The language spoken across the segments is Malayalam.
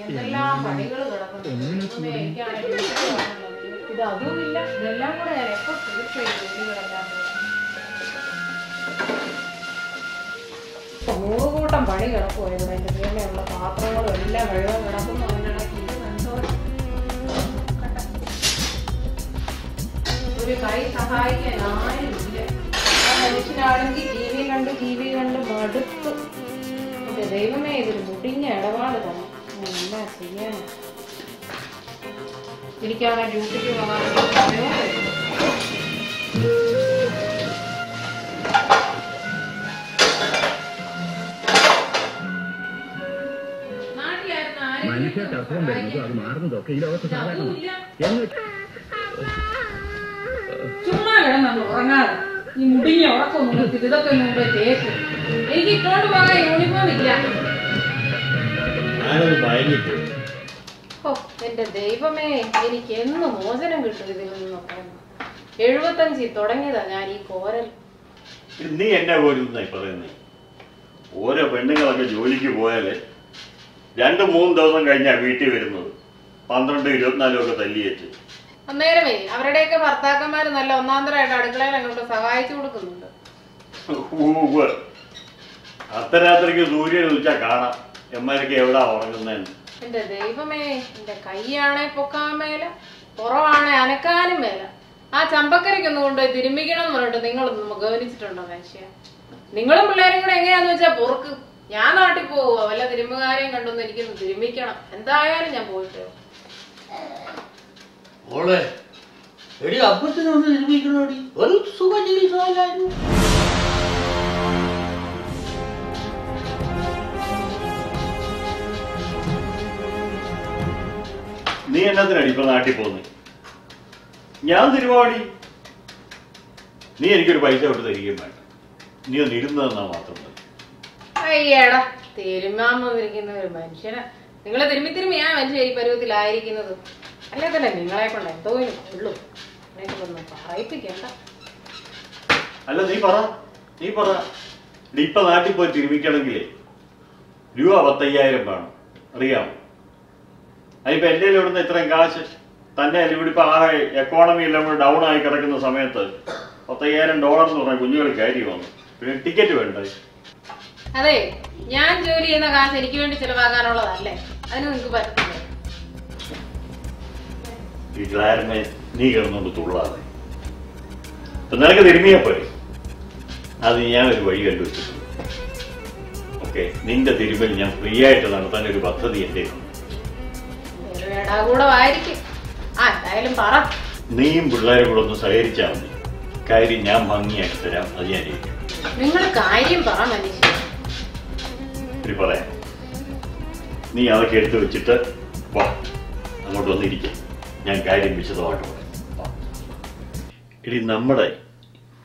എന്തെല്ലാം പണികൾ കിടക്കുന്നു. ഇത് അതുമില്ല. ഇതെല്ലാം കൂടെ ഞാൻ എപ്പോ തീർച്ചയായും ജോലികളെല്ലാം 100 കൂട്ടം പണി കിടക്കുമോ ഇവിടെ. എൻ്റെ വീട്ടിലുള്ള പാത്രങ്ങളും എല്ലാം വെള്ളം കിടക്കുന്നു. അതിനിടയ്ക്ക് ഇത് കണ്ടോളൂ. ഒരു കൈ സഹായിക്കാൻ ആരുമില്ല. ആ മനുഷ്യനാണെങ്കിൽ ടി വി കണ്ട് മടുത്തു. എന്റെ ദൈവമേ, ഇതൊരു മുടിഞ്ഞ ഇടപാട് തന്നെ. എന്താ ചെയ്യാൻ? എനിക്കാണ് ഡ്യൂട്ടിക്ക് പോകാൻ ചുമ്മാ കിടന്നു ഉറങ്ങാതെ ഈ മുടിഞ്ഞ ഉറക്കൊന്നും ഇതൊക്കെ മുമ്പേ തേക്ക്. എനിക്ക് ഇട്ടോണ്ട് പോകാൻ യൂണിഫോം ഇല്ല. ഓ എന്റെ ദൈവമേ, എനിക്ക് എന്ന് മോചനം കിട്ടും ഇതിൽ നിന്നൊക്കെ. 75 തുടങ്ങിയതാ ഞാൻ ഈ കോരൽ. നീ എന്നെ പോരുന്നായി പറയുന്നേ. ഓരോ പെണ്ണുങ്ങളൊക്കെ ജോലിക്ക് പോയാല് 2-3 ദിവസം കഴിഞ്ഞാ വീട്ടിൽ വരുന്നത്. 12-24 ഒക്കെ തല്ലിയേച്ച്. അന്നേരമേ അവരുടെയൊക്കെ ഭർത്താക്കന്മാര് നല്ല ഒന്നാന്തരമായിട്ട് അടുക്കളയിൽ അങ്ങോട്ട് സഹായിച്ചു കൊടുക്കുന്നുണ്ട്. അർദ്ധരാത്രിക്ക് സൂര്യൻ ഉദിച്ചാ കാണാം എമ്മാരൊക്കെ എവിടാ ഉറങ്ങുന്നതെന്ന്. എന്റെ ദൈവമേ, എന്റെ കൈയാണെ പൊക്കാൻ മേല, പുറമാണെ അനക്കാനും മേല. ആ ചമ്പക്കരയ്ക്കൊന്നും കൊണ്ടുപോയി തിരുമ്മിക്കണം എന്ന് പറഞ്ഞിട്ട് നിങ്ങളൊന്നും ഗവനിച്ചിട്ടുണ്ടോ മനുഷ്യ? നിങ്ങളും പിള്ളേരും കൂടെ എങ്ങനെയാന്ന് വെച്ചാ പൊറുക്ക്. ഞാൻ നാട്ടിൽ പോവുക, വല്ല തിരുമ്പുകാരെയും കണ്ടൊന്ന് എനിക്കൊന്ന് തിരുമ്മിക്കണം. എന്തായാലും ഞാൻ പോയിട്ടോ. മോളെ എടി അപ്പത്തിനൊന്ന് തിരുമ്മിക്കണോടി. ഒരു സുഖം ജീവിതമായിരുന്നു. നീ എന്നതിനാണ് ഇപ്പൊ നാട്ടിൽ പോന്നെ? ഞാൻ തിരുവാടി. നീ എനിക്കൊരു പൈസ കൊണ്ട് തരികയും വേണ്ട. നീ ഒന്ന് ഇരുന്നതെന്നാ മാത്രം മതി. അയ്യടാ, തിരുമാൻ വന്നിരിക്കുന്ന ഒരു മനുഷ്യനെ. നിങ്ങളെ തിരുമ്മി ആ മനുഷ്യ ഈ പരുവത്തിലായിരിക്കുന്നത്. അല്ലേ തന്നെ നിങ്ങളെ കൊണ്ട് എന്തോ ഉള്ളൂ. ഒന്നും പറയിപ്പിക്കണ്ട. അല്ല നീ പറ ഇപ്പൊ നാട്ടിൽ പോയി തിരുമിക്കണമെങ്കിലേ രൂപ 10,000 വേണം. അറിയാമോ? അതിപ്പോ എന്റെ ഇവിടുന്ന് ഇത്രയും കാശ് തന്നെ ഇവിടെ ഇപ്പൊ ആ എക്കോണമി എല്ലാം കൂടെ ഡൗൺ ആയി കിടക്കുന്ന സമയത്ത് $10,000 എന്ന് പറഞ്ഞ കുഞ്ഞുങ്ങൾ കാര്യമാണ്. പിന്നെ ടിക്കറ്റ് വേണ്ടേ? അതെ, ഞാൻ ജോലി ചെയ്യുന്ന കാശ് എനിക്ക് വേണ്ടി ചെലവാക്കാനുള്ളതല്ലേ. അതിന് നിങ്ങക്ക് പറ്റത്തില്ല. വീട്ടിലാരുമേ നീ കിടന്നുകൊണ്ട് തുള്ളാതെ. ഇപ്പൊ നിനക്ക് തിരുമിയാ പോലെ അത് ഞാൻ ഒരു വഴി കണ്ടുവച്ചിട്ടുണ്ട്. ഓക്കെ, നിന്റെ തിരുമൽ ഞാൻ ഫ്രീ ആയിട്ട് നടത്താൻ ഒരു പദ്ധതി എന്റെ എന്തായാലും പറ. നീയും പിള്ളേരും കൂടെ ഒന്ന് സഹകരിച്ചാൽ മതി. കാര്യം ഞാൻ ഭംഗിയാക്കി തരാം. അത് ഞാൻ നിങ്ങൾ കാര്യം പറ മനുഷ്യ. പറയാം. നീ അതൊക്കെ എടുത്തു വെച്ചിട്ട് വാ, അങ്ങോട്ട് വന്നിരിക്കും. ഞാൻ കാര്യം വിശദമായിട്ട് പറയാം. ഇനി നമ്മുടെ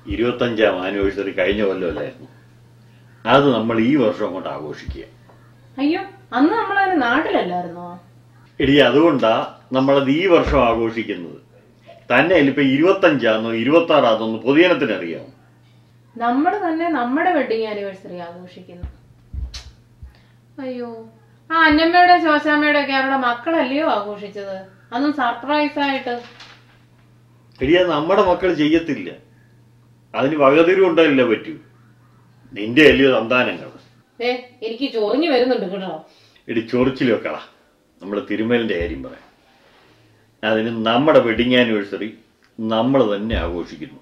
25ാം ആനിവേഴ്സറി കഴിഞ്ഞ കൊല്ലമല്ലായിരുന്നു. അത് നമ്മൾ ഈ വർഷം അങ്ങോട്ട് ആഘോഷിക്കുക. അയ്യോ, അന്ന് നമ്മളതിന് നാട്ടിലല്ലായിരുന്നോ? ഇടി അതുകൊണ്ടാ നമ്മളത് ഈ വർഷം ആഘോഷിക്കുന്നത്. തന്നെ ഇപ്പൊ 25ആന്നോ 26ആന്നോ പൊതുജനത്തിന് അറിയാം. നമ്മൾ തന്നെ നമ്മുടെ വെഡിങ് ആനിവേഴ്സറി ആഘോഷിക്കുന്നു. അയ്യോ, ആ അന്നമ്മയുടെ ശോശാമ്മയുടെ ഒക്കെ അവരുടെ മക്കളല്ലയോ ആഘോഷിച്ചത്? അന്നും സർപ്രൈസ് ആയിട്ട്. എടിയാ, നമ്മുടെ മക്കൾ ചെയ്യത്തില്ല. അതിന് വകതിരും ഉണ്ടായില്ല പറ്റൂ. നിന്റെ അല്ലയോ സന്താനങ്ങൾ. എനിക്ക് ചൊറിഞ്ഞു വരുന്നുണ്ട് കേട്ടോ. എടി ചൊറിച്ചിലും വെക്കളാ. നമ്മുടെ തിരുമലിന്റെ കാര്യം പറയാം. അതിന് നമ്മുടെ വെഡിങ് ആനിവേഴ്സറി നമ്മൾ തന്നെ ആഘോഷിക്കുന്നു.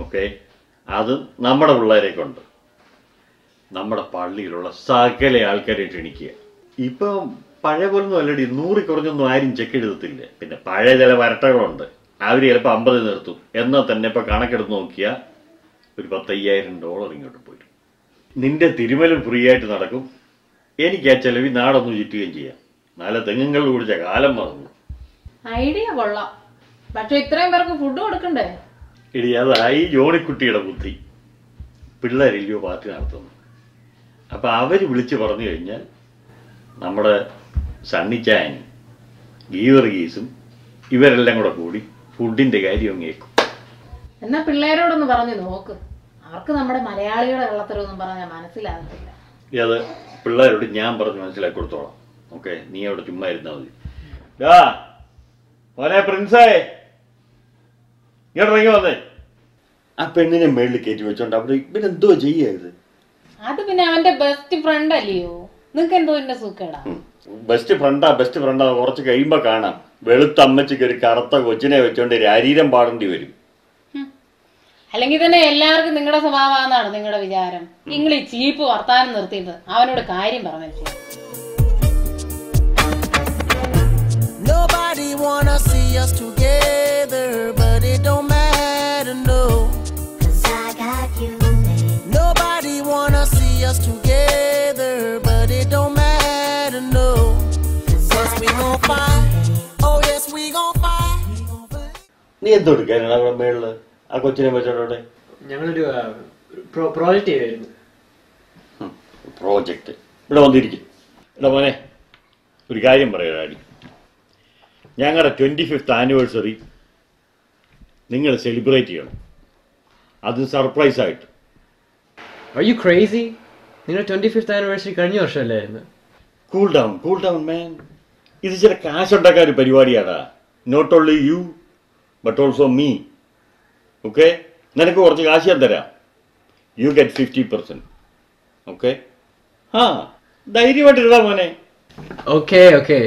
ഓക്കെ, അത് നമ്മുടെ പിള്ളേരെ കൊണ്ട് നമ്മുടെ പള്ളിയിലുള്ള സകല ആൾക്കാരെ ക്ഷണിക്കുക. ഇപ്പം പഴയ പോലൊന്നും അല്ലടി. 100 കുറഞ്ഞൊന്നും ആരും ചെക്ക് എഴുതത്തില്ല. പിന്നെ പഴയ ചില വരട്ടകളുണ്ട്. അവർ ചിലപ്പോൾ 50 നിർത്തും. എന്നാൽ തന്നെ ഇപ്പൊ കണക്കെടുത്ത് നോക്കിയാൽ ഒരു $10,000 ഇങ്ങോട്ട് പോയി. നിന്റെ തിരുമലും ഫ്രീ ആയിട്ട് നടക്കും. എനിക്ക് ആ ചെലവിൽ നാടൊന്നും ചുറ്റുകയും ചെയ്യാം. നല്ല തെങ്ങുകൾ കുടിച്ച കാലം മറന്നു. ഐഡിയ കൊള്ളാം. പക്ഷെ ഇത്രയും പേർക്ക് ഫുഡ് കൊടുക്കണ്ടേ? ഇടി അതായി ജോണിക്കുട്ടിയുടെ ബുദ്ധി. പിള്ളേരില്ലയോ പാർട്ടി നടത്തുന്നു. അപ്പൊ അവര് വിളിച്ച് പറഞ്ഞു കഴിഞ്ഞാൽ നമ്മുടെ സണ്ണിച്ചായനും ഗീവർഗീസും ഇവരെല്ലാം കൂടെ കൂടി ഫുഡിന്റെ കാര്യം കേൾക്കും. എന്നാ പിള്ളേരോടൊന്ന് പറഞ്ഞു നോക്ക്. അവർക്ക് നമ്മുടെ മലയാളികളുടെ വെള്ളത്തരവൊന്നും പറഞ്ഞാൽ മനസ്സിലാകത്തില്ല. അത് പിള്ളേരോട് ഞാൻ പറഞ്ഞ് മനസ്സിലാക്കി കൊടുത്തോളാം. ഓക്കെ, നീ അവിടെ ചുമ്മാ ഇരുന്നാൽ മതി. മോനെ പ്രിൻസേ, ഇങ്ങോട്ട് ഇറങ്ങി വന്നേ. ആ പെണ്ണിനെ മേളിൽ കയറ്റി വെച്ചോണ്ട് അവിടെ ഇവനെന്തോ ചെയ്യത്? അത് പിന്നെ അവന്റെ ബെസ്റ്റ് ഫ്രണ്ട് അല്ലയോ, നിങ്ങക്ക് എന്തോ എന്റെ സൂക്കേടാ. ബെസ്റ്റ് ഫ്രണ്ടാ കുറച്ച് കഴിയുമ്പോ കാണാം. വെളുത്ത അമ്മച്ചിക്ക് ഒരു കറുത്ത കൊച്ചിനെ വെച്ചോണ്ട് രാരീരം പാടേണ്ടി വരും. അല്ലെങ്കിൽ തന്നെ എല്ലാവർക്കും നിങ്ങളുടെ സ്വഭാവമാണെന്നാണ് നിങ്ങളുടെ വിചാരം. നിങ്ങൾ ഈ ചീപ്പ് വർത്താനം നിർത്തിയിട്ട് അവനോട് കാര്യം പറഞ്ഞു. Nobody wanna see us together, but it don't matter, no. 'Cause I got you, babe. Nobody wanna see us together, but it don't matter, no. 'Cause we gon' fight. Oh yes, we gon' fight. നീ എന്തോ എടുക്കാനാണ് അവിടെ മേളില് ആ കൊച്ചിനെ വെച്ചോടെ? ഞങ്ങളൊരു പ്രോജക്റ്റ് ചെയ്യുമായിരുന്നു. പ്രോജക്റ്റ് ഇവിടെ വന്നിരിക്കും. ഇവിടെ മോനെ ഒരു കാര്യം പറയാടി, ഞങ്ങളുടെ 25th ആനിവേഴ്സറി നിങ്ങൾ സെലിബ്രേറ്റ് ചെയ്യണം, അത് സർപ്രൈസ് ആയിട്ട്. Are you crazy? നിങ്ങളുടെ 25th ആനിവേഴ്സറി കഴിഞ്ഞ വർഷമല്ലായിരുന്നു? കൂൾ ഡൗൺ മാൻ. ഇത് ചില കാശുണ്ടാക്കാൻ ഒരു പരിപാടിയാടാ. Not only you but also me. Okay, നിനക്ക് കുറച്ച് കാശ് ഞാൻ തരാം. You get 50%. ഓക്കെ, ധൈര്യമായിട്ടിടാ മോനെ. Okay.